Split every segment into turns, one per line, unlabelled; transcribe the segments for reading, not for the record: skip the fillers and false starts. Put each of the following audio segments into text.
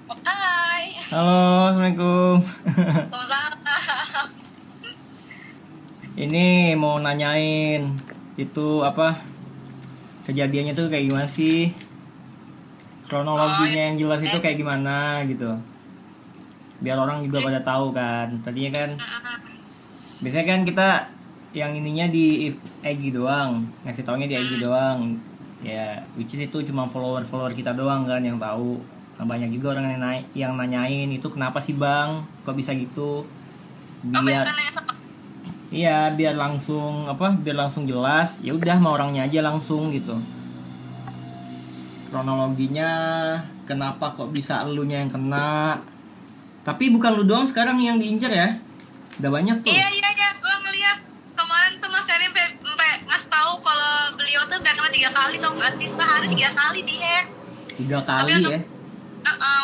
Hai.
Halo, Assalamualaikum.
Waalaikumsalam.
Ini mau nanyain itu apa kejadiannya tuh kayak gimana sih? Kronologinya yang jelas itu kayak gimana gitu. Biar orang juga pada tahu kan. Tadinya kan biasanya kan kita yang ininya di IG doang, ngasih taunya di IG doang. Ya, which is itu cuma follower kita doang kan yang tahu. Nah, banyak juga orang yang nanyain itu kenapa sih Bang? Kok bisa gitu? Biar Iya, biar langsung jelas. Ya udah sama orangnya aja langsung gitu. Kronologinya kenapa kok bisa elunya yang kena? Tapi bukan lu doang sekarang yang diincar ya. Udah banyak tuh.
Iya, gue ngeliat kemarin tuh Mas Heri sampai ngasih tahu kalau beliau tuh udah kena 3 kali, tau gak sih? Sehari 3 kali dia.
3 kali
Tapi
ya.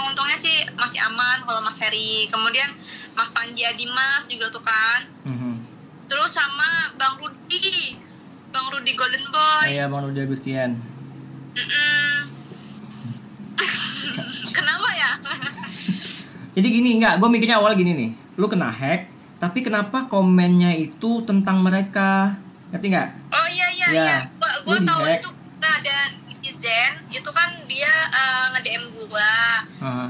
Untungnya sih masih aman kalau Mas Heri. Kemudian Mas Panji Adimas juga tuh kan. Terus sama Bang Rudi Golden Boy.
Iya, Bang Rudi Agustian.
Kenapa ya?
Jadi gini, gue mikirnya awal gini nih. Lu kena hack, tapi kenapa komennya itu tentang mereka? Ngerti nggak?
Oh iya. Gue tahu
di-hack.
itu ada netizen itu kan dia nge-DM gue.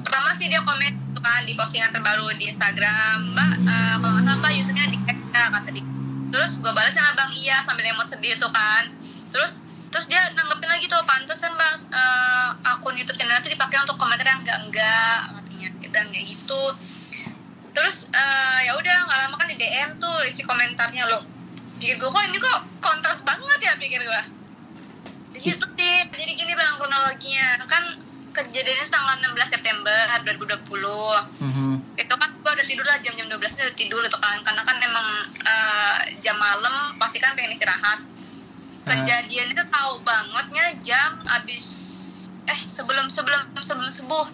Pertama sih dia komen itu kan di postingan terbaru di Instagram, Mbak, kalau nggak salah Mbak YouTube-nya di-hack ya, kata dia. Terus gue balas sama Bang Iya sambil emot sedih itu kan. Terus dia nanggepin lagi tuh, pantesan Bang akun YouTube channel itu dipakai untuk komentar yang enggak katanya. Dia bilang kayak gitu. Terus ya udah nggak lama kan di DM tuh isi komentarnya loh. Pikir gue kok ini kok kontras banget ya, pikir gue. Di situ sih jadi gini Bang kronologinya. Kan kejadiannya tanggal 16 September 2020. Itu kan gue udah tidur lah, jam 12 udah tidur itu kan, karena kan emang jam malam pasti kan pengen istirahat. Kejadian itu tahu bangetnya jam abis sebelum subuh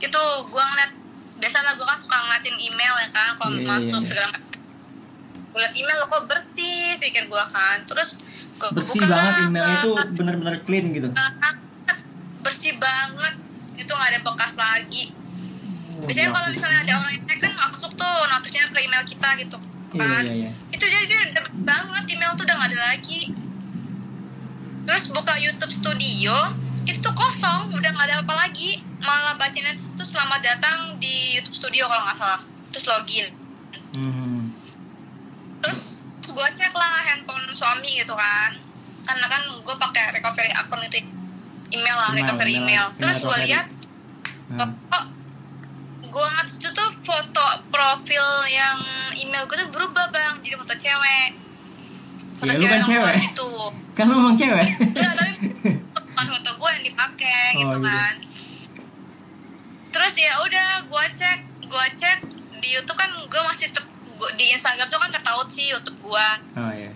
itu gue ngeliat, biasalah gue kan suka ngeliatin email ya kan kalau masuk segala macam. Gue liat email kok bersih, pikir gue kan. Terus gue
bersih
buka
banget emailnya itu benar-benar clean gitu.
Bersih banget, itu nggak ada bekas lagi. Biasanya kalau misalnya ada orang yang kan masuk tuh notifnya ke email kita gitu kan.
Iya.
Itu jadi dia dapet banget, email tuh udah nggak ada lagi. Terus buka YouTube Studio itu tuh kosong, udah nggak ada apa lagi. Malah bacanya tuh selamat datang di YouTube Studio kalau nggak salah. Terus login. Terus gue cek lah handphone suami gitu kan, karena kan gue pakai recovery akun itu email lah, recovery email. Terus gue lihat gue ngeliat itu tuh foto profil yang email gue tuh berubah Bang, jadi foto cewek.
Ya lu kan cewek
itu.
Kan lu emang cewek.
Enggak, tapi bukan foto gue yang dipakai gitu kan. Terus ya udah gue cek di YouTube kan gue masih di Instagram tuh kan ketahuan sih YouTube gue.
Oh iya.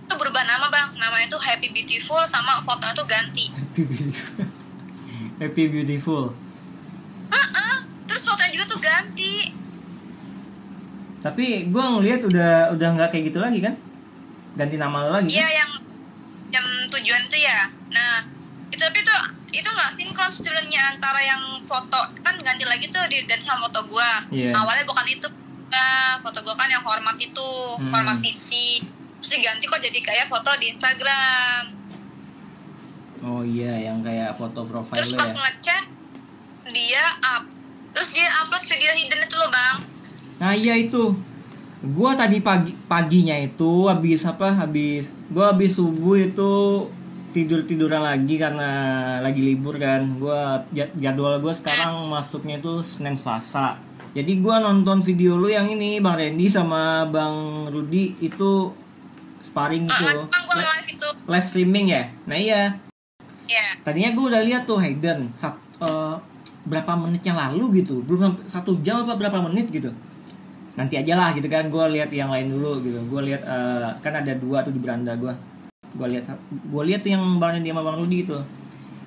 Itu berubah nama Bang, namanya tuh Happy Beautiful, sama fotonya tuh ganti.
Happy Beautiful.
Terus fotonya juga tuh ganti.
Tapi gue ngeliat udah nggak kayak gitu lagi kan? Ganti nama lo lagi.
Iya
kan?
yang tujuan itu ya. Nah itu nggak sinkron sebenarnya antara yang foto kan ganti lagi tuh diganti sama foto gue. Awalnya bukan itu. Foto gue kan yang hormat itu, hormat tipsi. Terus diganti kok jadi kayak foto di Instagram.
Oh iya, yang kayak foto profile.
Terus pas ngecek terus dia upload video hidden itu loh Bang.
Nah iya itu, gue tadi paginya itu habis subuh itu tiduran lagi karena lagi libur kan. Jadwal gue sekarang masuknya itu Senin Selasa. Jadi gue nonton video lu yang ini Bang Randy sama Bang Rudi itu sparring itu. Live streaming ya. Nah iya. Tadinya gue udah lihat tuh Hayden berapa menit yang lalu gitu, belum 1 jam apa berapa menit gitu. Nanti aja lah gitu kan, gue lihat yang lain dulu gitu. Gue lihat kan ada 2 tuh di beranda gue. Gue lihat tuh yang Bang Randy sama Bang Rudi itu.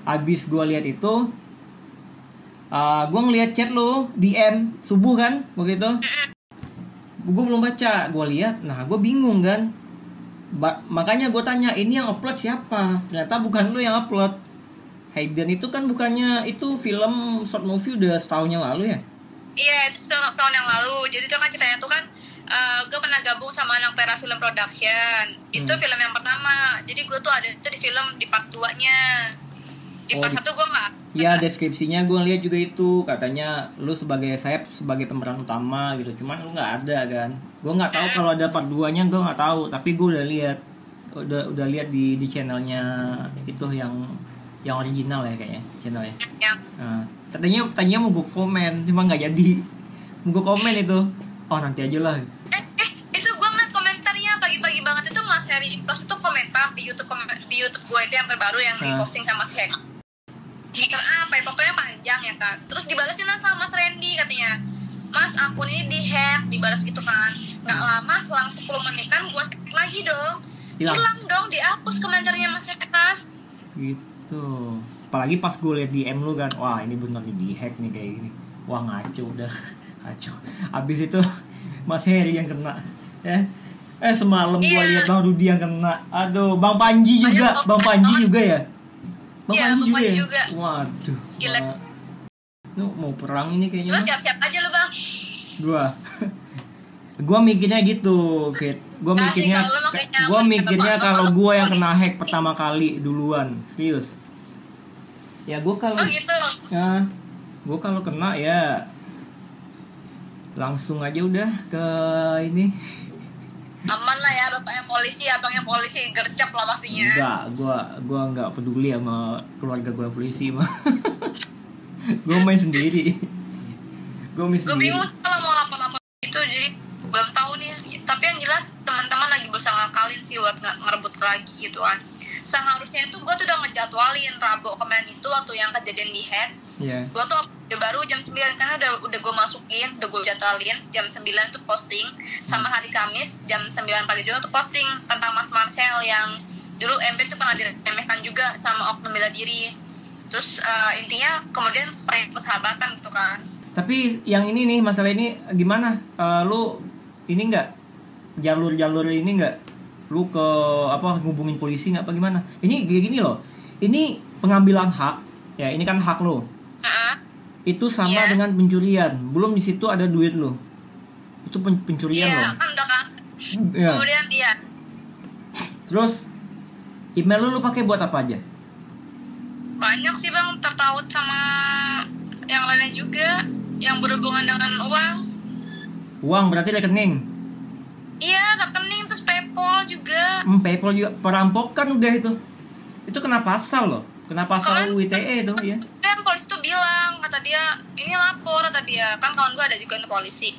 Abis gue lihat itu gue ngeliat chat lo DM subuh kan waktu itu. Gue belum baca, gue lihat, nah gue bingung kan. Makanya gue tanya, ini yang upload siapa? Ternyata bukan lo yang upload. Hayden itu kan bukannya itu film short movie udah setahun yang lalu ya?
Iya, itu sudah tahun yang lalu. Jadi itu kan ceritanya tuh kan gue pernah gabung sama anak Tera Film Production. Itu film yang pertama. Jadi gue tuh ada itu di film di part 2-nya. Di part 1 gue nggak.
Iya, deskripsinya gue lihat juga itu katanya lu sebagai sebagai pemeran utama gitu. Cuman lu nggak ada kan. Gue nggak tahu kalau ada part 2-nya, gue nggak tahu. Tapi gue udah lihat di channelnya itu yang original ya kayaknya channelnya. Nah, tadinya mau gue komen, cuma nggak jadi. Mau gue komen itu, oh nanti aja lah.
Itu gue ngeliat komentarnya pagi-pagi banget itu Mas Heri Plus itu komentar di YouTube gue itu yang terbaru yang diposting sama si Hek. Komentar apa ya, pokoknya panjang ya kan. Terus dibalasin sama Mas Randy katanya, Mas akun ini dihack, dibalas gitu kan. Nggak lama selang 10 menitan gue hack lagi dong. Hilang dong, dihapus komentarnya Mas Hek Plus.
Gitu. Apalagi pas gue liat DM lu kan, wah ini bener nih di-hack nih kayak gini. Wah ngaco udah, kacau. Abis itu Mas Heri yang kena. Semalam gue liat Bang Rudi yang kena. Aduh, Bang Panji juga, Bang Panji juga ya. Bang Panji juga. Waduh.
Gila.
Lu mau perang ini kayaknya.
Lu siap-siap aja lu Bang.
Gua mikirnya gitu, Fit. Gua mikirnya kalau gua yang kena hack pertama kali duluan, serius. Ya gua kalau
gitu.
Ya, gua kalau kena ya langsung aja udah ke ini.
Aman lah ya, bapaknya polisi, abangnya polisi, gercep lah pastinya.
Enggak, gua enggak peduli sama keluarga gua polisi mah. Gua main sendiri. Gua
bingung kalau mau lapor-lapor gitu, jadi belum tahu nih. Tapi yang jelas teman-teman lagi berusaha ngakalin sih buat ngerebut lagi gitu kan. Seharusnya itu gue tuh udah ngejadwalin Rabu kemarin itu waktu yang kejadian di head. Gue tuh baru jam 9 karena udah gue masukin, udah gue jadwalin jam 9 tuh posting, sama hari Kamis jam 9 pagi juga tuh posting tentang Mas Marcel yang dulu MP tuh pernah diremehkan juga sama oknum bela diri. Terus intinya kemudian supaya persahabatan gitu kan.
Tapi yang ini nih, masalah ini gimana? Lu ini enggak jalur ini enggak? Lu ke hubungin polisi enggak apa gimana? Ini kayak gini loh. Ini pengambilan hak. Ya, ini kan hak lo. Itu sama dengan pencurian. Belum di situ ada duit lo. Itu pencurian loh.
Iya, kemudian dia.
Terus email lu pakai buat apa aja?
Banyak sih Bang, tertaut sama yang lainnya juga yang berhubungan dengan uang.
Uang berarti rekening?
Iya, rekening, terus PayPal juga.
PayPal juga, perampokan udah itu. Itu kena pasal loh. Kena pasal UITE itu ya.
Kan polisi tuh bilang, kata dia, ini lapor, kata dia. Kan kawan gue ada juga untuk polisi.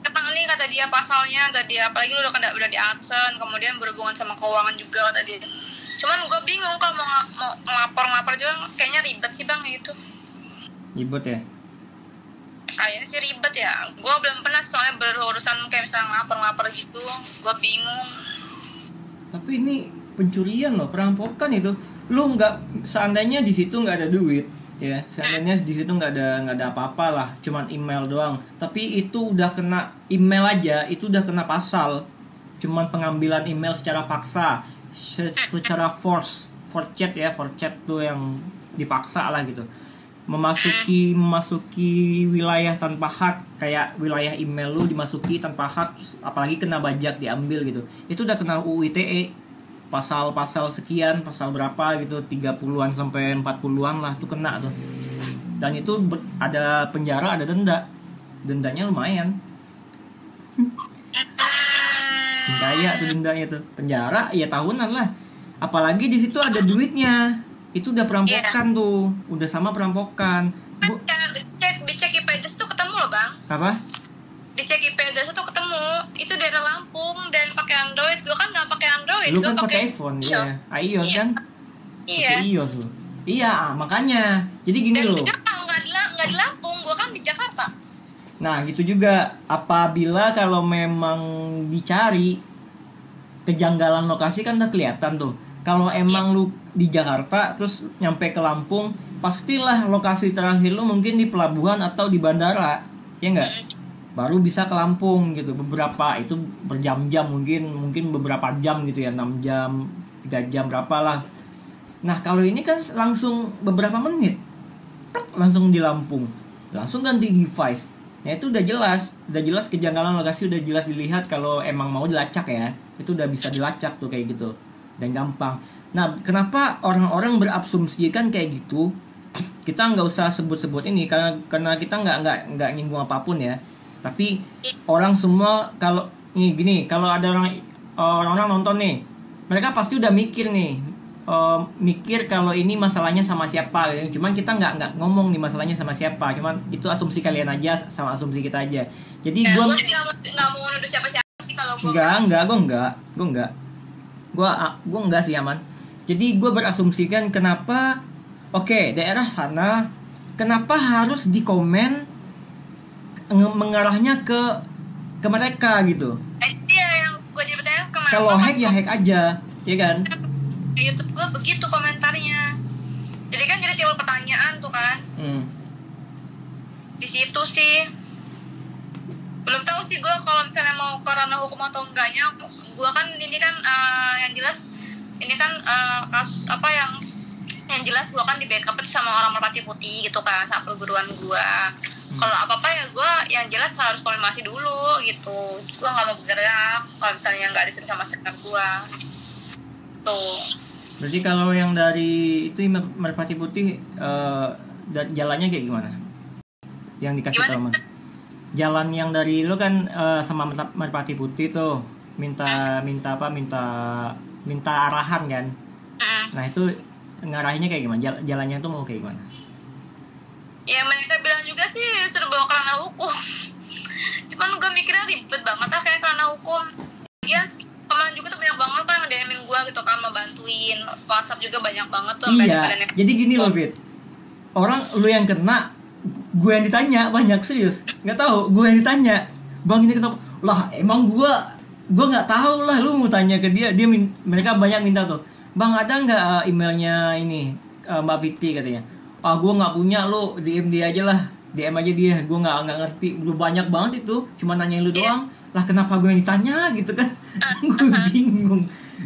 Emang ini kata dia pasalnya, kata dia, apalagi lu udah di adsen, kemudian berhubungan sama keuangan juga, kata dia. Cuman gue bingung kalau mau ngelapor juga kayaknya ribet sih Bang gitu.
Ribet ya?
Kayaknya sih ribet ya. Gue belum pernah soalnya berurusan kayak misalnya ngelapor gitu. Gue bingung.
Tapi ini pencurian loh, perampokan itu. Lu nggak, seandainya di situ nggak ada duit, ya. Seandainya di situ nggak ada apa-apa lah, cuman email doang. Tapi itu udah kena email aja, itu udah kena pasal. Cuman pengambilan email secara paksa, secara for chat tuh yang dipaksa lah gitu. Memasuki wilayah tanpa hak, kayak wilayah email lu dimasuki tanpa hak, apalagi kena bajak diambil gitu. Itu udah kena UU ITE. Pasal sekian, pasal berapa gitu, 30-an sampai 40-an lah tuh kena tuh. Dan itu ada penjara, ada denda. Dendanya lumayan. Kaya tuh dendanya tuh. Penjara ya tahunan lah. Apalagi di situ ada duitnya. Itu udah perampokan tuh. Udah sama perampokan.
Dicek IP address tuh ketemu loh Bang.
Apa?
Dicek IP address tuh ketemu. Itu daerah Lampung dan pakai Android. Gue kan nggak pakai Android.
Lu kan pakai iPhone ya. iOS kan?
Iya.
iOS lu. Iya, makanya. Jadi gini loh.
Dan nggak di Lampung. Gue kan di Jakarta.
Nah gitu juga. Apabila kalau memang dicari kejanggalan lokasi kan udah kelihatan tuh. Kalau emang lu di Jakarta terus nyampe ke Lampung, pastilah lokasi terakhir lu mungkin di pelabuhan atau di bandara, ya enggak? Baru bisa ke Lampung gitu. Beberapa itu berjam-jam, mungkin beberapa jam gitu ya, 6 jam, 3 jam berapa lah. Nah kalau ini kan langsung beberapa menit langsung di Lampung, langsung ganti device. Nah itu udah jelas kejanggalan lokasi, udah jelas dilihat. Kalau emang mau dilacak ya, itu udah bisa dilacak tuh kayak gitu, dan gampang. Nah kenapa orang-orang berasumsi kan kayak gitu? Kita nggak usah sebut-sebut ini karena kita nggak nyinggung apapun ya. Tapi orang semua kalau ini gini, kalau ada orang-orang nonton nih, mereka pasti udah mikir nih, mikir kalau ini masalahnya sama siapa gitu. Cuman kita nggak ngomong nih masalahnya sama siapa, cuman itu asumsi kalian aja sama asumsi kita aja. Jadi gue
nggak mau nuduh siapa-siapa sih kalau gue
gue enggak sih, aman. Jadi gue berasumsikan kenapa daerah sana kenapa harus dikomen mengarahnya ke mereka gitu.
Iya, yang gue jadi bertanya kemana.
Kalau hack ya hack aja, ya kan?
YouTube gue begitu komentarnya. Jadi kan jadi timbul pertanyaan tuh kan. Di situ sih. Belum tahu sih gue kalau misalnya mau ke ranah hukum atau enggaknya. Gue kan ini kan yang jelas ini kan kasus apa yang jelas gue kan di backup sama orang Merpati Putih gitu kan, sama perguruan gue. Kalau apa-apa ya gue yang jelas harus konfirmasi dulu gitu. Gue nggak mau bergerak kalau misalnya nggak disuruh sama sektor gue. Tuh.
Berarti kalau yang dari itu Merpati Putih jalannya kayak gimana? Yang dikasih tahu mas? Jalan yang dari lo kan sama Merpati Putih tuh minta arahan kan? Nah itu ngarahinnya kayak gimana? Jalannya tuh mau kayak gimana?
Ya mereka bilang juga sih suruh bawa ke ranah hukum. Cuman gue mikirnya ribet banget lah kayak ke ranah hukum. Ya kemarin juga tuh banyak banget kan nge-DM-in gue gitu kan, mau bantuin. WhatsApp juga banyak banget tuh.
Iya, jadi gini loh Fit, orang lu yang kena, gue yang ditanya banyak, serius. Gak tahu, gue yang ditanya, bang ini kenapa? Lah emang gue gak tahu lah, lu mau tanya ke dia. Mereka banyak minta tuh, bang ada gak emailnya ini Mbak Fitri katanya. Gue gak punya, lu DM dia aja lah, DM aja dia, gue gak ngerti. Lu banyak banget itu, cuma nanyain lu doang. Lah kenapa gue yang ditanya gitu kan? Gue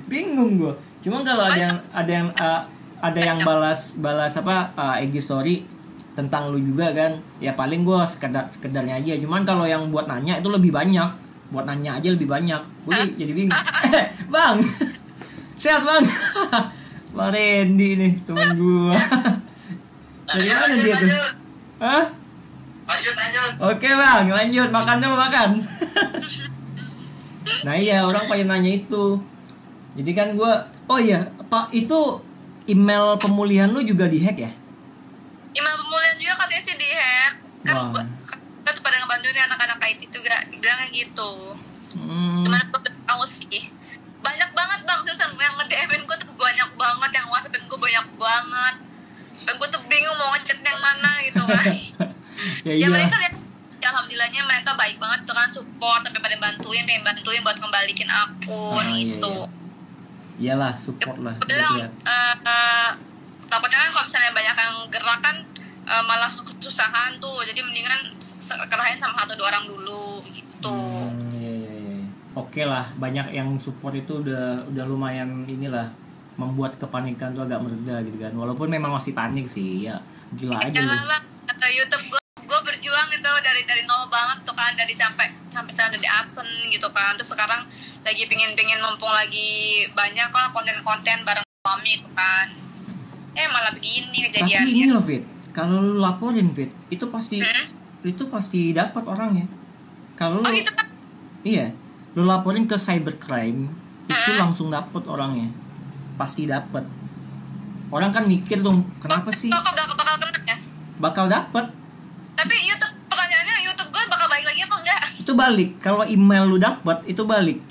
bingung gue. Cuma kalau ada yang balas apa IG story tentang lu juga kan, ya paling gue sekedarnya aja. Cuman kalau yang buat nanya itu lebih banyak, buat nanya aja lebih banyak. Gue jadi bingung. Bang, sehat bang? Bang Randy nih temen gue. Dari mana dia tuh? Hah?
Lanjut.
Oke bang, lanjut. Makan. Nah iya, orang pengen nanya itu. Jadi kan gue, Pak, itu email pemulihan lu juga dihack ya?
Email pemulihan juga katanya sih dihack. Kan kita tuh pada ngebantuin anak-anak IT juga, bilangnya gitu. Cuman gue tahu sih, banyak banget bang, terusan yang nge-DM-in gue tuh banyak banget, yang WhatsApp-in gue banyak banget. Dan gue tuh bingung mau ngechat yang mana gitu kan. Ya mereka lihat, ya alhamdulillahnya mereka baik banget tuh kan, support sampai pada bantuin buat ngembalikin akun gitu.
Iyalah, support lah.
Bilang takutnya kan kalau misalnya banyak yang gerak kan malah kesusahan tuh, jadi mendingan kerahin sama 1-2 orang dulu gitu.
Iya. Oke lah, banyak yang support itu udah lumayan inilah, membuat kepanikan tuh agak mereda gitu kan. Walaupun memang masih panik sih, ya gila aja lu.
Atau YouTube gue berjuang itu dari nol banget tuh kan, dari sampai sekarang dari AdSense gitu kan. Terus sekarang lagi pingin mumpung lagi banyak lah konten-konten bareng suami itu kan. Malah begini kejadiannya.
Tapi ini loh Fit, kalau lu laporin Fit, itu pasti dapat orangnya. Kalau lu
gitu kan?
Iya, lu laporin ke cybercrime, itu langsung dapat orangnya. Pasti dapat. Orang kan mikir dong, kenapa sih?
Bakal kena ya?
Bakal dapat.
Tapi pertanyaannya YouTube gue bakal balik lagi apa enggak?
Itu balik. Kalau email lu dapat, itu balik.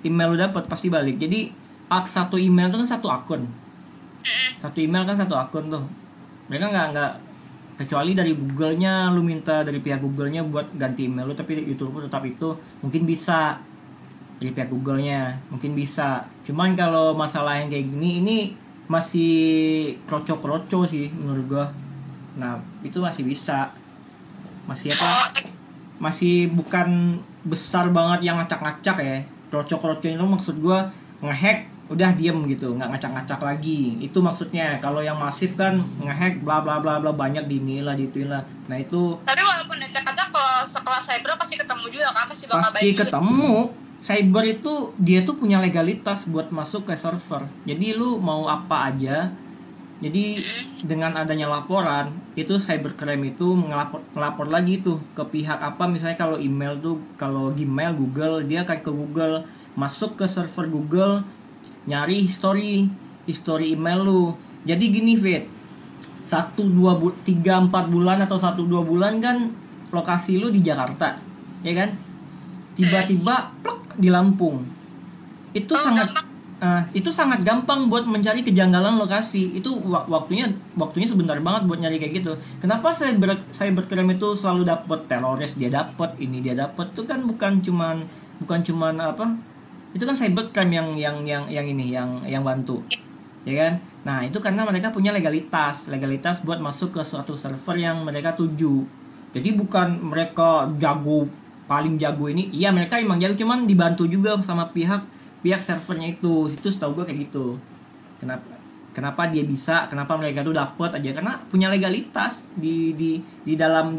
Email lu dapat pasti balik. Jadi satu email itu kan satu akun. Satu email kan satu akun tuh. Mereka nggak kecuali dari Google-nya, lu minta dari pihak Google-nya buat ganti email lu, tapi YouTube pun tetap itu mungkin bisa dari pihak Google-nya, mungkin bisa. Cuman kalau masalah yang kayak gini, ini masih kroco sih menurut gua. Nah itu masih bisa, masih bukan besar banget yang ngacak-ngacak ya. Kroco itu maksud gua ngehack udah diem gitu, nggak ngacak-ngacak lagi. Itu maksudnya. Kalau yang masif kan ngehack bla bla bla bla, banyak dinilah ditulah. Nah itu.
Tapi walaupun ngacak-ngacak, kalau sekelas cyber pasti ketemu juga kan, pasti bakal
pasti ketemu. Cyber itu dia tuh punya legalitas buat masuk ke server. Jadi lu mau apa aja. Jadi dengan adanya laporan itu cybercrime itu ngelapor lagi tuh ke pihak apa, misalnya kalau email tuh, kalau Gmail Google, dia akan ke Google, masuk ke server Google, nyari history email lu. Jadi gini Fit, 3-4 bulan atau 1-2 bulan kan lokasi lu di Jakarta, ya kan? Tiba-tiba plok di Lampung. Itu sangat gampang buat mencari kejanggalan lokasi. Itu waktunya sebentar banget buat nyari kayak gitu. Kenapa cybercrime itu selalu dapat teroris, dia dapat ini, dia dapat, itu kan bukan cuman apa? Itu kan cybercrime yang bantu. Ya kan? Nah, itu karena mereka punya legalitas buat masuk ke suatu server yang mereka tuju. Jadi bukan mereka paling jago ini. Iya, mereka emang jago, cuman dibantu juga sama pihak servernya itu setahu gue kayak gitu. Kenapa dia bisa, kenapa mereka tuh dapat aja, karena punya legalitas di dalam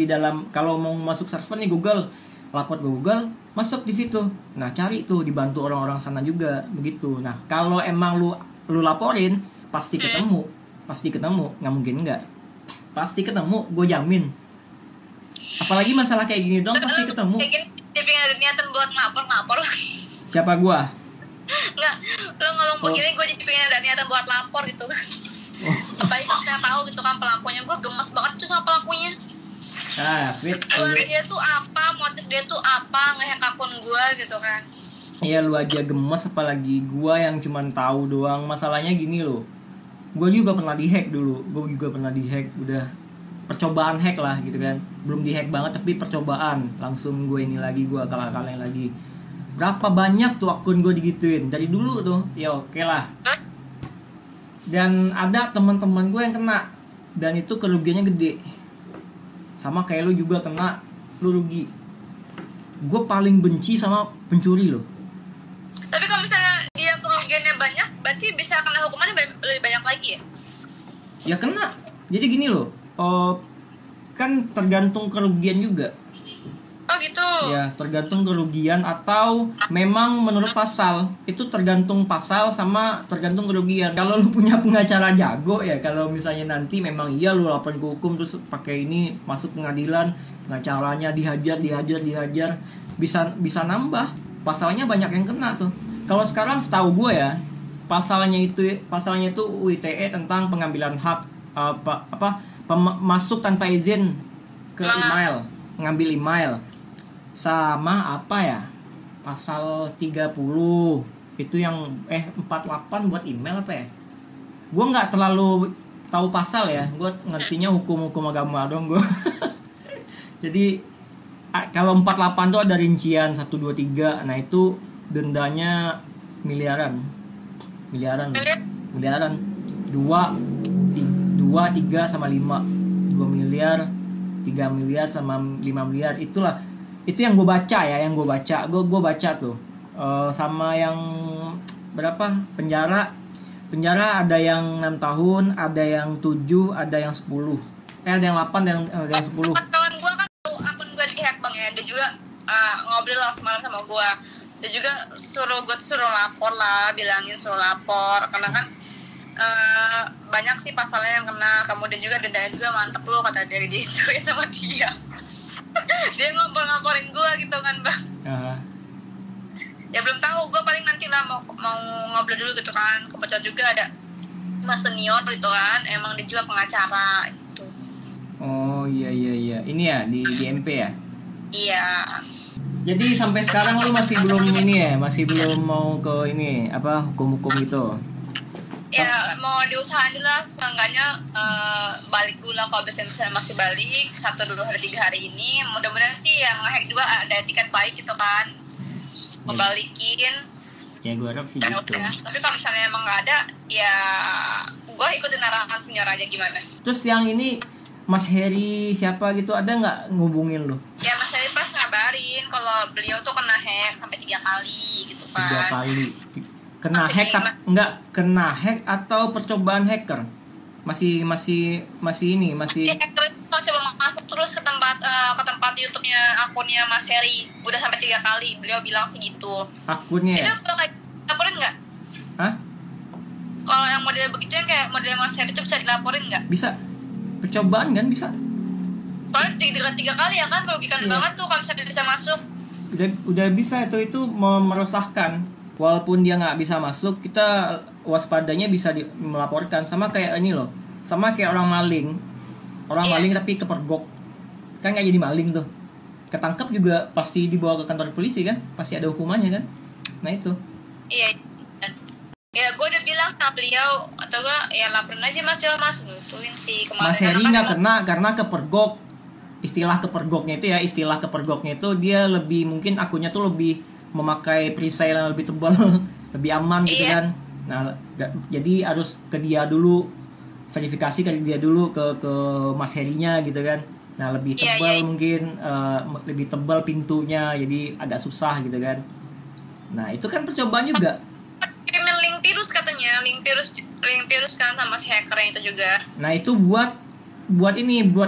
kalau mau masuk server nih Google, lapor ke Google, masuk di situ. Nah, cari tuh, dibantu orang-orang sana juga begitu. Nah, kalau emang lu laporin pasti ketemu, nggak mungkin enggak. Pasti ketemu, gue jamin. Apalagi masalah kayak gini dong pasti ketemu.
Kayak gini, dia pengen ada niatan buat ngapor.
Siapa gua?
Nggak, lo ngomong begini gue jadi pengen ada niatan buat lapor gitu. Apalagi saya tahu gitu kan pelakunya, gue gemes banget tuh sama pelakunya.
Fit.
Dia tuh apa, motif dia tuh apa, ngehack akun gue gitu kan.
Iya, lu aja gemes, apalagi gua yang cuman tahu doang. Masalahnya gini loh, gua juga pernah dihack dulu. Udah percobaan hack lah gitu kan. Belum dihack banget tapi percobaan. Langsung gue ini lagi, gue akal-akalin lagi. Berapa banyak tuh akun gue digituin dari dulu tuh. Ya oke lah. Dan ada teman-teman gue yang kena, dan itu kerugiannya gede. Sama kayak lu juga kena, lu rugi. Gue paling benci sama pencuri loh.
Tapi kalau misalnya dia kerugiannya banyak, berarti bisa kena hukumannya lebih banyak lagi ya?
Ya kena. Jadi gini loh, kan tergantung kerugian juga.
Oh gitu.
Ya, tergantung kerugian atau memang menurut pasal. Itu tergantung pasal sama tergantung kerugian. Kalau lu punya pengacara jago ya, kalau misalnya nanti memang iya lu laporin ke hukum terus pakai ini masuk pengadilan, pengacaranya dihajar, bisa nambah. Pasalnya banyak yang kena tuh. Kalau sekarang setahu gue ya, pasalnya itu UU ITE tentang pengambilan hak masuk tanpa izin ke email, ngambil email. Sama apa ya, pasal 30 itu yang 48 buat email apa ya, gue nggak terlalu tahu pasal ya, gue ngertinya hukum agama dong gue. Jadi kalau 48 tuh ada rincian 1, 2, 3, nah itu dendanya miliaran 2, 3 sama 5, 2 miliar, 3 miliar sama 5 miliar. Itu yang gue baca gue baca tuh. Sama yang berapa penjara ada yang 6 tahun, ada yang 7, ada yang 10, ada yang 8, ada yang 10.
Kawan gue kan akun gue dihack bang ya, dia juga ngobrol lah semalam sama gue. Dia juga suruh lapor lah, bilangin suruh lapor karena kan banyak sih pasalnya yang kena, kemudian juga dendanya juga mantep loh kata dia sama dia. Dia ngompor-ngomporin gue gitu kan bang. Ya belum tahu, gue paling nanti lah mau ngobrol dulu gitu kan. Kebetulan juga ada mas senior gitu kan, emang dia juga pengacara gitu.
Oh iya ini ya di MP ya.
Iya.
Jadi sampai sekarang lu masih belum mau ke ini apa hukum gitu.
Ya mau diusahain dulu lah, seenggaknya balik dulu lah kalau misalnya masih balik 1, 2 hari 3 hari ini. Mudah-mudahan sih yang nge-hack juga ada etikat baik gitu kan, ngebalikin.
Ya gue harap sih gitu.
Tapi kalau misalnya emang nggak ada, ya gue ikutin arahan senior aja gimana.
Terus yang ini Mas Heri siapa gitu ada nggak ngubungin lo?
Ya Mas Heri pas ngabarin kalau beliau tuh kena hack sampai 3 kali gitu kan.
3 kali. Kena hack enggak kena hack atau percobaan hacker? Masih ini masih
hacker itu coba masuk terus ke tempat YouTube-nya akunnya Mas Heri. Udah sampai 3 kali. Beliau bilang sih gitu.
Akunnya
itu
ya?
kalau kayak laporin nggak?
Hah?
Kalau yang model begitu yang kayak model Mas Heri itu bisa dilaporin nggak?
Bisa. Percobaan kan bisa.
Soalnya 3 kali ya kan, merugikan banget tuh kalau misalnya bisa masuk.
Udah bisa itu meresahkan. Walaupun dia nggak bisa masuk, kita waspadanya bisa melaporkan. Sama kayak ini loh, sama kayak orang maling maling tapi kepergok, kan nggak jadi maling tuh, ketangkap juga pasti dibawa ke kantor polisi kan, pasti ada hukumannya kan. Nah itu
iya ya, gue udah bilang sama beliau, atau gue ya laporin aja mas, coba mas gituin sih kemarin.
Mas Heri nggak kena karena kepergok. Istilah kepergoknya itu dia lebih, mungkin akunnya tuh lebih memakai perisai yang lebih tebal, lebih aman gitu kan. Nah, jadi harus ke dia dulu, verifikasi ke dia dulu ke Mas Herinya gitu kan. Nah, lebih tebal mungkin lebih tebal pintunya, jadi agak susah gitu kan. Nah, itu kan percobaan juga.
Kirimin link virus katanya, link virus kan sama si hackernya itu juga.
Nah, itu buat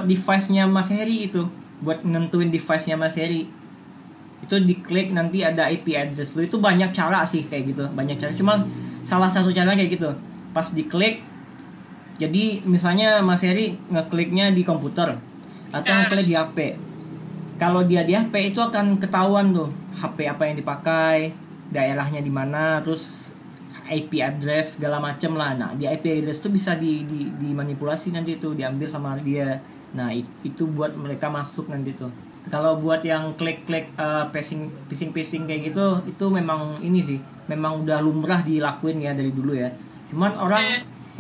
device-nya Mas Heri itu, buat nentuin device-nya Mas Heri. Itu diklik nanti ada IP address lu. Itu banyak cara sih kayak gitu, banyak cara. Cuma salah satu cara kayak gitu. Pas diklik, jadi misalnya Mas Heri ngekliknya di komputer atau ngeklik di HP. Kalau dia di HP itu akan ketahuan tuh HP apa yang dipakai, daerahnya di mana, terus IP address segala macem lah. Nah, di IP address tuh bisa dimanipulasi nanti tuh, diambil sama dia. Nah, itu buat mereka masuk nanti tuh. Kalau buat yang klik-klik phishing kayak gitu, itu memang ini sih, memang udah lumrah dilakuin ya dari dulu ya. Cuman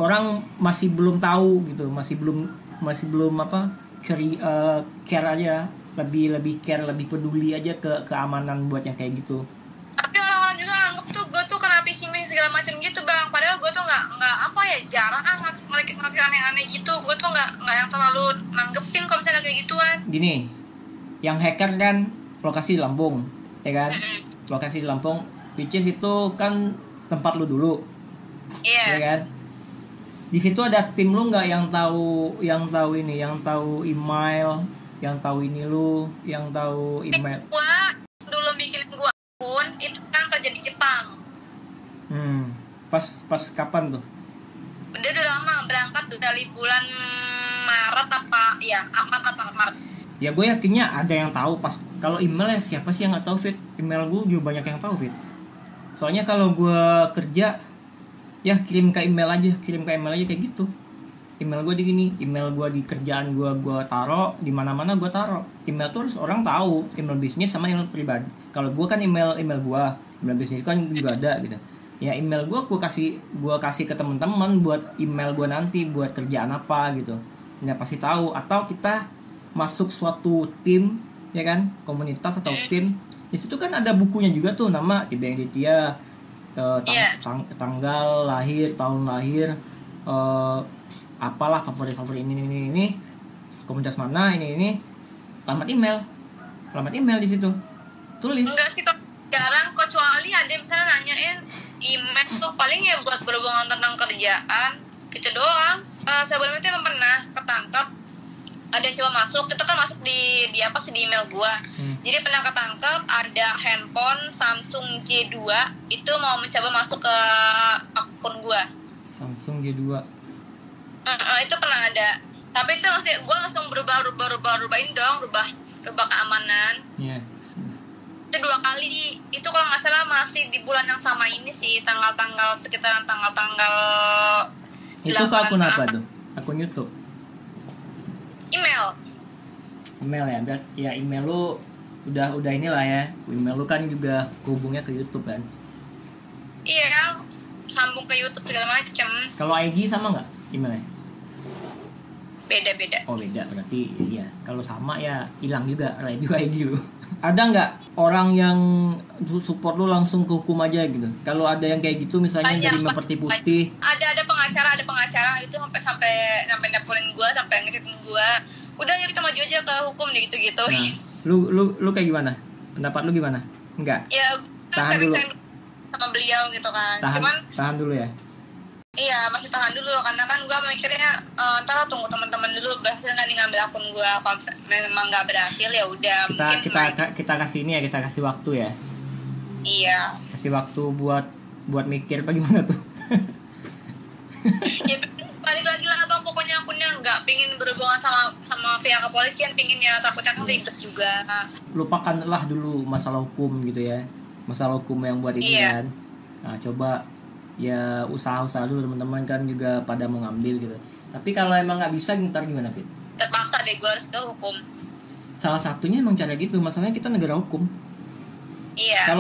orang masih belum tahu gitu, masih belum care aja, lebih care, lebih peduli aja ke keamanan buat yang kayak gitu.
Juga anggap tuh gue tuh kena phishing segala macam gitu bang, padahal gue tuh nggak apa ya, jarang ngeliat aneh-aneh gitu. Gue tuh nggak yang terlalu nanggepin kalau misalnya kayak gituan. Gini,
yang hacker kan lokasi di Lampung, ya kan? Lokasi di Lampung, which is itu kan tempat lu dulu, ya kan? Di situ ada tim lu nggak yang tahu email, yang tahu ini lu, yang tahu email?
Gua dulu bikin gua pun itu kan kerja di Jepang.
Pas kapan tuh?
Udah lama, berangkat dari bulan Maret Maret.
Ya gue yakinnya ada yang tahu. Pas kalau email ya siapa sih yang nggak tahu, Fit? Email gue juga banyak yang tahu, Fit. Soalnya kalau gue kerja ya kirim ke email aja kayak gitu. Email gue di gini, email gue di kerjaan gue taruh di mana-mana, gue taruh. Email tuh harus orang tahu, email bisnis sama email pribadi. Kalau gue kan email gue, email bisnis kan juga ada gitu. Ya email gue kasih ke teman-teman buat email gue nanti buat kerjaan apa gitu. Nggak pasti tahu. Atau kita masuk suatu tim, ya kan, komunitas atau tim. Di situ kan ada bukunya juga tuh, nama Tibeng Ditya, tanggal lahir, tahun lahir, apalah favorit ini komunitas mana ini, alamat email di situ tulis.
Enggak sih, jarang, kecuali ada misalnya nanyain email tuh paling ya buat berhubungan tentang kerjaan gitu doang. Sebelumnya itu emang pernah ketangkep, ada yang coba masuk, itu kan masuk di email gua. Jadi pernah ketangkep ada handphone Samsung J2 itu mau mencoba masuk ke akun gua.
Samsung J2
itu pernah ada, tapi itu gue langsung rubahin dong, rubah keamanan. Itu 2 kali, itu kalau nggak salah masih di bulan yang sama ini sih, sekitaran tanggal
itu ke akun apa tuh? Akun YouTube?
Email
ya, berarti ya email lu udah inilah ya, email lu kan juga hubungnya ke YouTube kan?
Iya, sambung ke YouTube segala macam.
Kalau IG sama nggak emailnya?
Beda.
Oh beda, berarti ya kalau sama ya hilang juga review ID lu. Ada nggak orang yang support lu langsung ke hukum aja gitu? Kalau ada yang kayak gitu misalnya jadi memperti putih.
Ada pengacara itu sampai nepurin gua, sampai ngechatin gua. Udah yuk kita maju aja ke hukum deh gitu.
Nah, lu kayak gimana? Pendapat lu gimana? Enggak.
Ya,
tahan dulu.
sama beliau gitu kan.
Tahan dulu ya.
Iya, masih tahan dulu karena kan gue mikirnya ntar tunggu teman-teman dulu berhasil nggak nih ngambil akun gue. Kalau memang nggak berhasil ya udah.
Kita kasih ini ya, kita kasih waktu ya.
Iya.
Kasih waktu buat mikir bagaimana tuh.
Ya balik lagi lah bang, pokoknya akunnya nggak pingin berhubungan sama pihak kepolisian, pinginnya takutnya kan ribet juga.
Lupakanlah dulu masalah hukum gitu ya, masalah hukum yang buat ini kan. Nah coba ya usaha dulu teman-teman kan juga pada mau ngambil gitu. Tapi kalau emang nggak bisa ntar gimana Fit?
Terpaksa deh gue harus ke hukum.
Salah satunya emang cara gitu, masalahnya kita negara hukum.
Iya.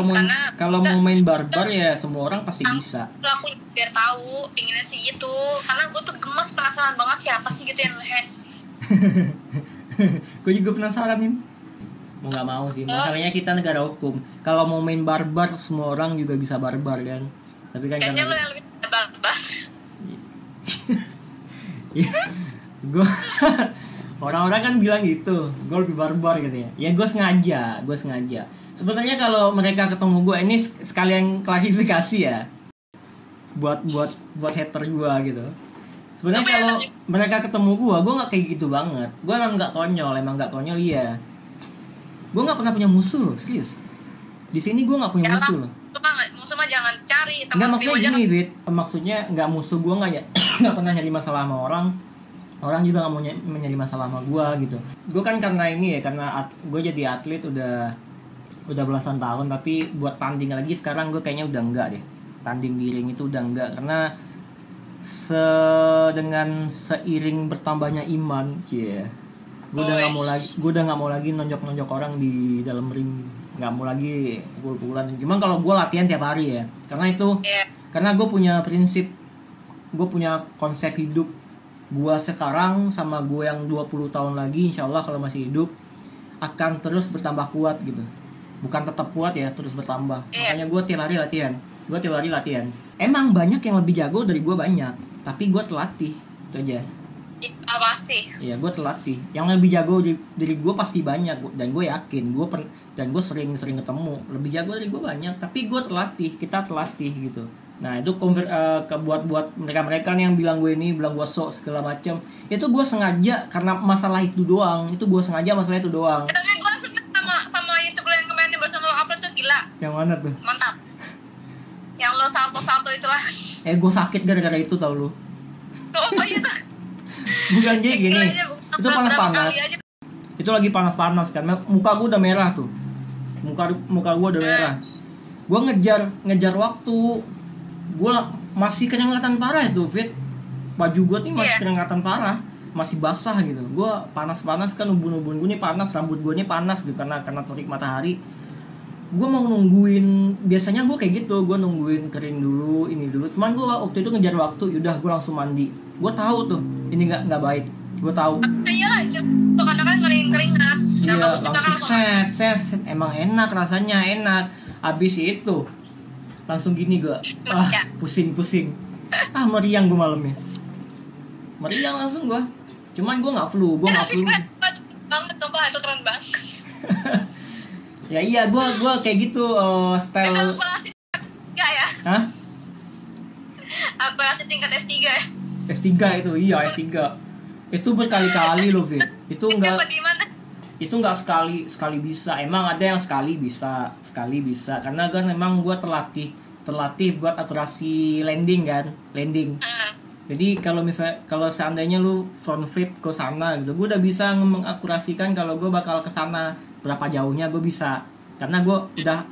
Kalau mau main barbar ya semua orang pasti bisa.
Aku biar tahu, pinginnya sih gitu. Karena gue tuh gemes, penasaran banget siapa sih gitu yang nge-hack.
Gue juga penasaran nih. Mau nggak mau sih, masalahnya kita negara hukum. Kalau mau main barbar semua orang juga bisa barbar kan. Tapi kan
kayaknya lo yang lebih barbar.
Gue orang-orang kan bilang gitu, gue lebih barbar gitu ya. Ya gue sengaja. Sebenarnya kalau mereka ketemu gue ini sekalian klarifikasi ya, buat hater gue gitu. Sebenarnya kalau mereka ketemu gue nggak kayak gitu banget. Gue emang nggak konyol ya. Gue nggak pernah punya musuh loh, serius. Di sini gue nggak punya musuh loh.
Musuh mah jangan cari.
Nggak, maksudnya gini Fit, maksudnya nggak musuh gue nggak pernah nyari masalah sama orang juga nggak mau nyari masalah sama gue gitu. Gue kan karena ini ya, karena gue jadi atlet udah belasan tahun, tapi buat tanding lagi sekarang gue kayaknya udah enggak deh. Tanding di ring itu udah enggak, karena dengan seiring bertambahnya iman, gue udah nggak mau lagi nonjok orang di dalam ring, nggak mau lagi pukul-pukulan. Cuman kalau gue latihan tiap hari ya, karena gue punya prinsip, gue punya konsep hidup gue sekarang sama gue yang 20 tahun lagi, insya Allah kalau masih hidup akan terus bertambah kuat gitu. Bukan tetap kuat ya, terus bertambah. Makanya gue tiap hari latihan. Emang banyak yang lebih jago dari gue banyak, tapi gue terlatih, itu aja.
Pasti.
Iya, gue terlatih. Yang lebih jago dari gue pasti banyak, dan gue yakin dan gue sering ketemu lebih jago dari gue banyak, tapi gue terlatih, kita terlatih gitu. Nah itu buat mereka yang bilang gue sok segala macam, itu gue sengaja karena masalah itu doang. Tapi gue sengaja
sama YouTube yang kemarin yang barusan lo upload tuh gila.
Yang mana tuh?
Mantap. Yang lo salto itulah.
Gue sakit gara-gara itu tau lo.
Oh iya tuh.
Bukan gini. Itu panas-panas. Itu lagi panas-panas kan. Muka gue udah merah tuh. Muka gue udah merah. Gue ngejar waktu. Gue masih keringatan parah itu, Fit. Baju gue nih masih keringatan parah, masih basah gitu. Gue panas-panas kan, ubun-ubun gue nih panas, rambut gue nih panas gitu karena terik matahari. Gue mau nungguin, biasanya gue kayak gitu, gue nungguin kering dulu, ini dulu. Cuman gue waktu itu ngejar waktu, yaudah gue langsung mandi. Gue tahu tuh ini nggak baik, gue tahu.
Iyalah, itu karena kan keringat.
Iya, langsung set, emang enak rasanya, enak. Abis itu langsung gini gue, pusing, meriang gue malamnya, langsung gue. Cuman gue nggak flu.
Banget tuh Pak, itu keren banget.
Ya iya, gue kayak gitu style.
Itu akurasi tingkat ya?
Hah?
Akurasi tingkat S3 ya?
S3 itu, iya S3. Itu berkali-kali loh Fit. Itu enggak sekali bisa. Emang ada yang sekali bisa. Karena kan memang gue terlatih buat akurasi landing. Jadi kalau seandainya lu front flip ke sana gitu, gue udah bisa mengakurasikan kalau gue bakal ke sana berapa jauhnya, gue bisa. Karena gue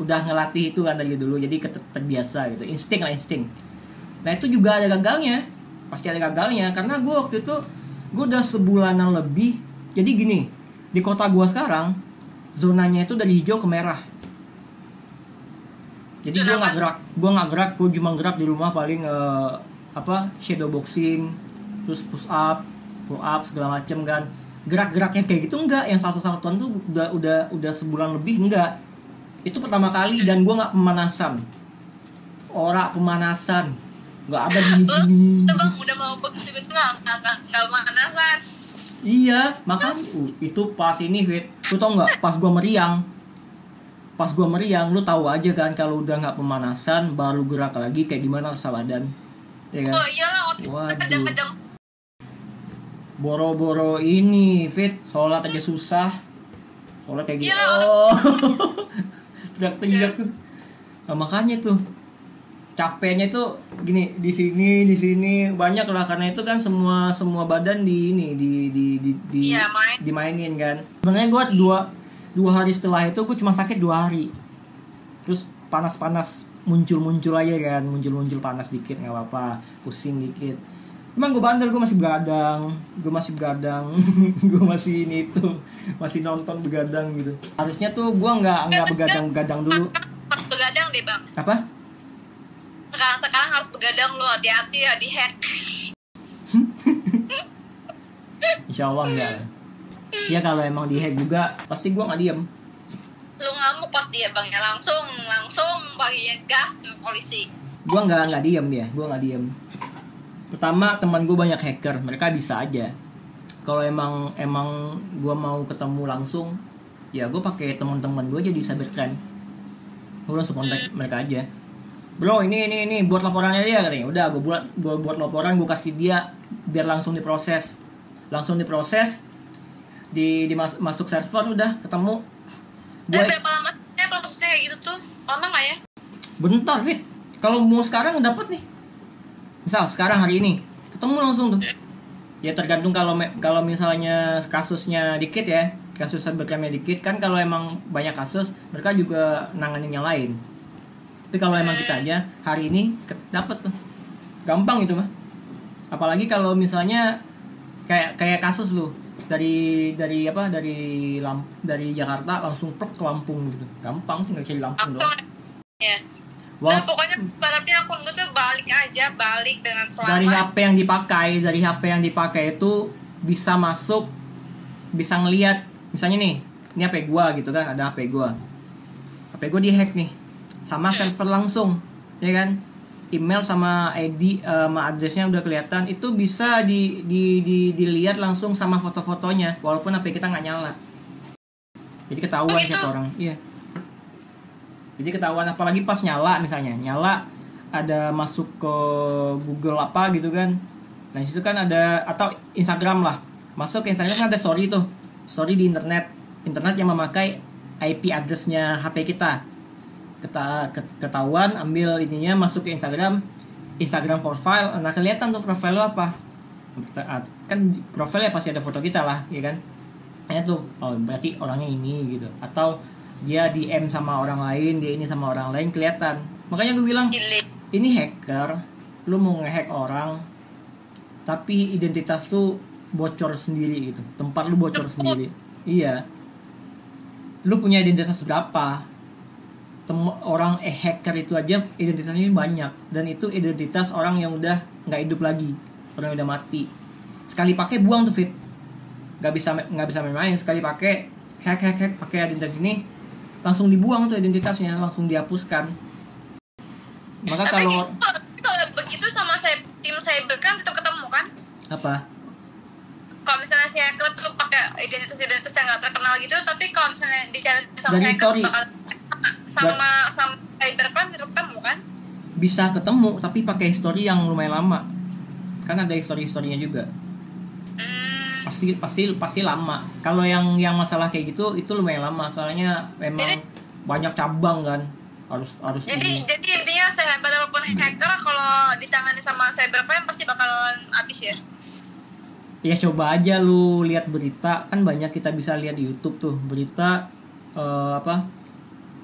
udah ngelatih itu kan dari dulu, jadi terbiasa gitu. Insting. Nah itu juga ada gagalnya. Pasti ada gagalnya karena gue waktu itu gue udah sebulanan lebih. Jadi gini, di kota gue sekarang zonanya itu dari hijau ke merah. Jadi gue nggak gerak, gue cuma gerak di rumah paling shadow boxing, terus push up, pull up segala macem kan. Gerak-geraknya kayak gitu enggak, yang satu-satuan tuh udah sebulan lebih enggak. Itu pertama kali dan gue nggak pemanasan, nggak ada gini-gini.
Bang udah mau begitu nggak pemanasan.
Iya, makanya itu pas ini Fit. Lu tau nggak? Pas gue meriang, pas gue meriang, lu tahu aja kan kalau udah nggak pemanasan baru gerak lagi kayak gimana rasa badan, ya kan?
Oh iyalah,
Waduh, boro-boro ini fit sholat aja susah, sholat kayak gitu. Oh teriak-teriak tuh. Nah, makanya tuh capeknya tuh gini, di sini banyak lah, karena itu kan semua badan dimainin kan. Sebenarnya gue dua hari setelah itu gue cuma sakit 2 hari, terus panas muncul aja kan, muncul panas dikit nggak apa-apa, pusing dikit. Emang gue bandel, gue masih begadang gue masih ini tuh masih nonton begadang gitu. Harusnya tuh gue nggak begadang dulu.
Begadang deh bang.
Apa?
Sekarang harus begadang lo, hati-hati ya di hack.
Insya Allah enggak. Ya kalau emang di hack juga pasti gue nggak diem.
Lu ngamuk pasti ya bang ya, langsung bagian gas ke polisi.
Gue nggak diem ya, gue nggak diem. Pertama teman gue banyak hacker, mereka bisa aja. Kalau emang gue mau ketemu langsung, ya gue pakai teman-teman gue aja di cybercrime. Gue langsung kontak mereka aja. Bro ini buat laporannya dia katanya. Udah gue buat laporan, gue kasih dia biar langsung diproses, masuk server, udah ketemu.
Berapa lama prosesnya kayak gitu tuh? Lama nggak ya?
Bentar Fit, kalau mau sekarang dapat nih. Misal sekarang hari ini ketemu langsung tuh. Ya tergantung kalau misalnya kasusnya dikit ya, kasus cybercrime dikit kan, kalau emang banyak kasus mereka juga nanganin yang lain. Tapi kalau emang kita aja hari ini dapat tuh, gampang itu mah. Apalagi kalau misalnya kayak kasus lu dari Jakarta langsung ke Lampung gitu, gampang, tinggal cari Lampung doang.
Ya. Nah, pokoknya berarti akun lu tuh balik dengan selamat.
Dari HP yang dipakai itu bisa masuk, bisa ngelihat misalnya nih, ini HP gua gitu kan, ada HP gua dihack nih sama server langsung, ya kan? Email sama ID sama adresnya udah kelihatan, itu bisa dilihat langsung sama foto-fotonya walaupun HP kita nggak nyala. Jadi ketahuan siapa orang. Iya. Jadi ketahuan, apalagi pas nyala ada masuk ke Google apa gitu kan. Nah, di situ kan ada, atau Instagram lah. Masuk ke Instagram kan ada story tuh. Story di internet yang memakai IP address-nya HP kita. Ketahuan, ambil ininya, masuk ke Instagram profile. Nah, kelihatan tuh profile lo apa. Kan profilnya pasti ada foto kita lah, ya kan? Nah, tuh, oh berarti orangnya ini gitu. Atau dia DM sama orang lain, dia ini sama orang lain, kelihatan. Makanya gue bilang, ini hacker, lu mau ngehack orang, tapi identitas lu bocor sendiri gitu, tempat lu bocor sendiri. Iya, lu punya identitas berapa? Orang hacker itu aja identitasnya banyak, dan itu identitas orang yang udah nggak hidup lagi, orang yang udah mati. Sekali pakai buang tuh Fit, nggak bisa main-main. Sekali pakai hack pakai identitas ini, langsung dibuang tuh identitasnya, langsung dihapuskan. Maka kalau
begitu sama tim cybercrime tetap ketemu kan?
Apa?
Kalau misalnya si hacker tuh pakai identitas yang nggak terkenal gitu, tapi kalau misalnya dicari sama
dari
hacker
story
bakal sama cybercrime tetap ketemu kan?
Bisa ketemu, tapi pakai story yang lumayan lama. Kan ada historinya juga. Pasti lama. Kalau yang masalah kayak gitu itu lumayan lama, soalnya memang banyak cabang kan, harus
jadi intinya sehebat apapun hacker, kalau ditangani sama cybercrime pasti bakalan habis ya.
Ya coba aja lu lihat berita, kan banyak kita bisa lihat di YouTube tuh berita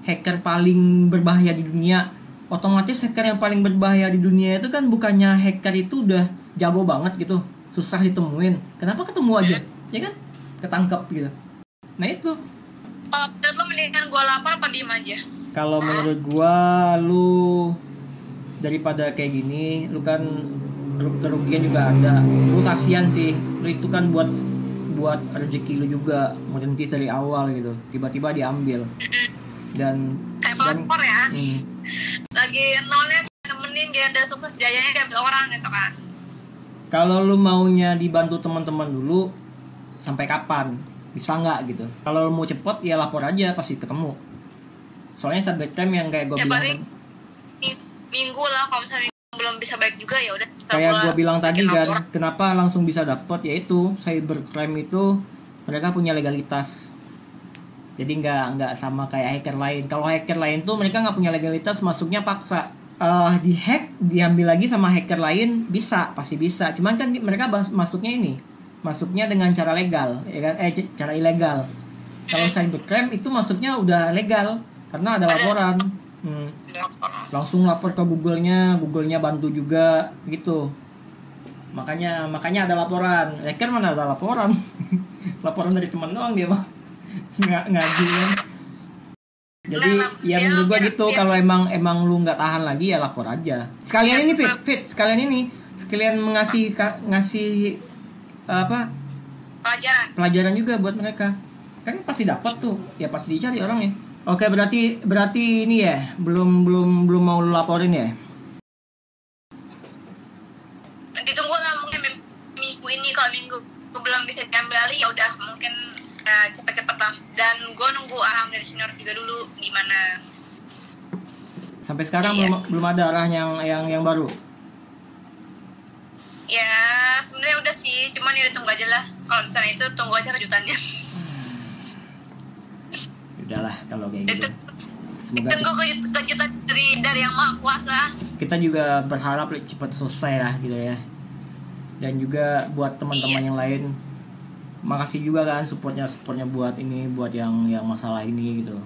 hacker paling berbahaya di dunia. Otomatis hacker yang paling berbahaya di dunia itu kan bukannya hacker itu udah jago banget gitu, susah ditemuin, kenapa ketemu aja, ya kan, ketangkep gitu. Nah itu.
Kalau menurut lo mendingan gue lapar apa diem aja?
Kalau menurut gue, lu daripada kayak gini, lu kan kerugian juga ada. Lu kasihan sih, lu itu kan buat rezeki lu juga, merintis dari awal gitu, tiba-tiba diambil. Dan
pelakor ya. Lagi nolnya nemenin dia ada sukses jayanya diambil orang gitu kan.
Kalau lu maunya dibantu teman-teman dulu, sampai kapan? Bisa nggak gitu? Kalau lu mau cepet, ya lapor aja, pasti ketemu. Soalnya cybercrime yang kayak gue bilang
paling minggu lah, kalau misalnya belum bisa baik juga ya udah.
Kayak gue bilang tadi kan, kenapa langsung bisa dapat, yaitu cybercrime itu mereka punya legalitas. Jadi nggak sama kayak hacker lain. Kalau hacker lain tuh mereka nggak punya legalitas, masuknya paksa. Dihack, diambil lagi sama hacker lain bisa, pasti bisa. Cuman kan mereka masuknya dengan cara legal, ya kan? Cara ilegal. Kalau cybercrime itu masuknya udah legal karena ada laporan. Langsung lapor ke Google-nya bantu juga gitu. Makanya ada laporan. Hacker mana ada laporan? Laporan dari teman doang dia mah. Ngaju kan. Jadi ya menurut gua gitu, kalau emang lu nggak tahan lagi ya lapor aja. Sekalian ini sekalian ngasih apa? Pelajaran juga buat mereka. Kan pasti dapat tuh. Ya pasti dicari orangnya. Oke, berarti ini ya, belum mau lu laporin ya?
Ditunggu lah mungkin minggu ini, kalau minggu belum bisa diambil alih ya udah mungkin cepet-cepet lah. Dan gue nunggu arahan dari senior juga dulu gimana.
Sampai sekarang belum ada arah yang baru.
Ya sebenarnya udah sih, cuman ya tunggu aja lah. Kalau misalnya itu tunggu aja kejutannya.
Udahlah kalau kayak gitu. Semoga
tunggu kejutan dari yang Maha Kuasa.
Kita juga berharap cepat selesai lah gitu ya. Dan juga buat teman-teman yang lain, makasih juga kan supportnya buat yang masalah ini gitu.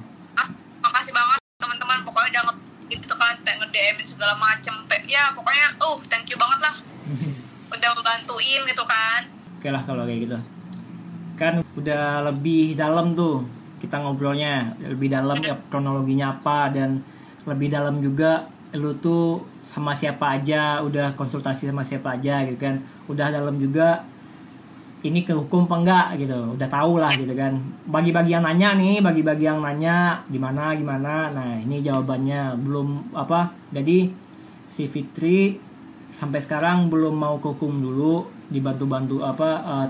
Makasih banget teman-teman, pokoknya udah gitu kan, nge-DM segala macem, ya pokoknya thank you banget lah. Udah membantuin gitu kan.
Oke lah kalau kayak gitu. Kan udah lebih dalam tuh kita ngobrolnya, lebih dalam ya kronologinya apa, dan lebih dalam juga lu tuh sama siapa aja, udah konsultasi sama siapa aja gitu kan, udah dalam juga ini ke hukum apa enggak gitu, udah tahu lah gitu kan. Bagi-bagi yang nanya gimana, nah ini jawabannya belum apa. Jadi si Fitri sampai sekarang belum mau ke hukum dulu, dibantu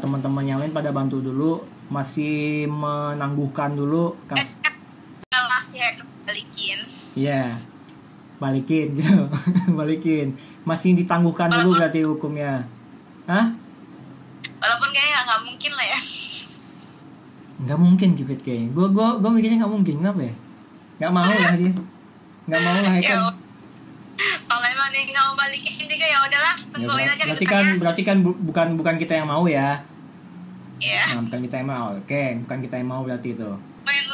teman-teman yang lain pada bantu dulu, masih menangguhkan dulu
masih balikin.
Iya. Balikin gitu. Balikin. Masih ditangguhkan dulu berarti hukumnya. Hah?
Walaupun kayaknya nggak mungkin lah ya.
Nggak mungkin Kifit kayaknya. Gue mikirnya nggak mungkin, kenapa ya? Nggak mau lah dia. Nggak mau lah ya kan.
Kalau emang dia nggak mau balikin juga ya udahlah, tungguin aja.
Berarti kan bukan kita yang mau ya.
Iya.
Nah, bukan kita yang mau. Oke, bukan kita yang mau berarti itu.
Main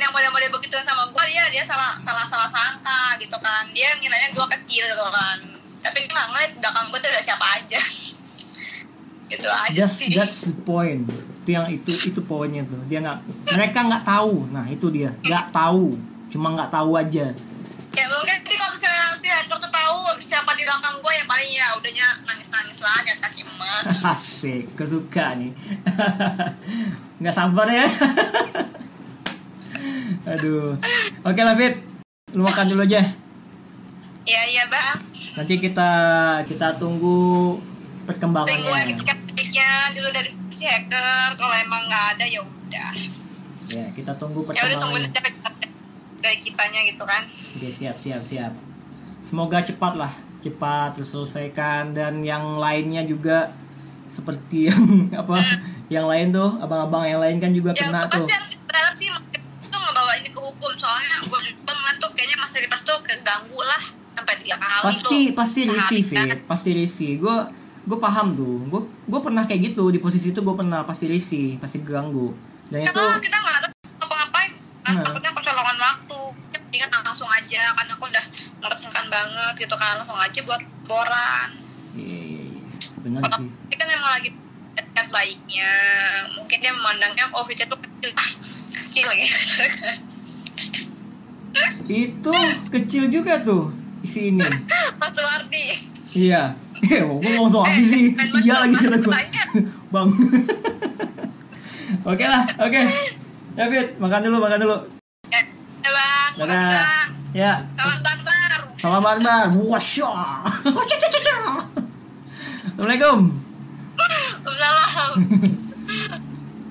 yang model-model begitu sama gue, dia salah sangka gitu kan. Dia ngiranya gue kecil gitu kan. Tapi dia nggak ngeliat belakang gue tuh ada siapa aja. Gitu aja sih.
That's the point. Itu poinnya tuh. Mereka nggak tahu. Nah itu dia, nggak tahu. Cuma nggak tahu aja.
Ya mungkin kalau misalnya si hacker tuh tahu siapa di belakang gue, ya paling ya udahnya nangis lah kayak kaki emas.
Asik, kesuka nih. Nggak sabar ya. Aduh. Oke lah Fit, lu makan dulu aja.
Iya bang.
Nanti kita tunggu perkembangannya.
Tunggu dulu dari si hacker. Kalau emang nggak ada ya udah.
Ya kita tunggu
perkembangannya. Ya udah tunggu dari kitanya gitu kan.
Oke, siap. Semoga cepat terselesaikan, dan yang lainnya juga seperti yang lain tuh, abang-abang yang lain kan juga kena tuh.
Ya pasti berharap sih itu ngebawa ini ke hukum, soalnya gue juga ngeliat tuh kayaknya Mas Ripas tuh keganggu lah sampai 3 kali. Pasti risih. Gue paham tuh. Gue pernah kayak gitu, di posisi itu gue pernah pasti risih, pasti keganggu. Dan itu kita nggak ada ngapa-ngapain. Takutnya percolongan waktu. Jadi kan langsung aja, karena aku udah ngeresakan banget gitu kan, langsung aja buat laporan.
Iya. Benar sih.
Tapi kan emang lagi dekat baiknya, mungkin dia memandangnya Fitri tuh kecil lagi.
Itu kecil juga tuh isi ini.
Mas Suwardi.
Iya. Gue ngomong soal apa sih? Iya lagi kata gue. Bang. Oke. Ya Fit, makan dulu.
Ya bang.
Dadah. Ya. Salam barbar. Wasya. Assalamualaikum.
Waalaikumsalam.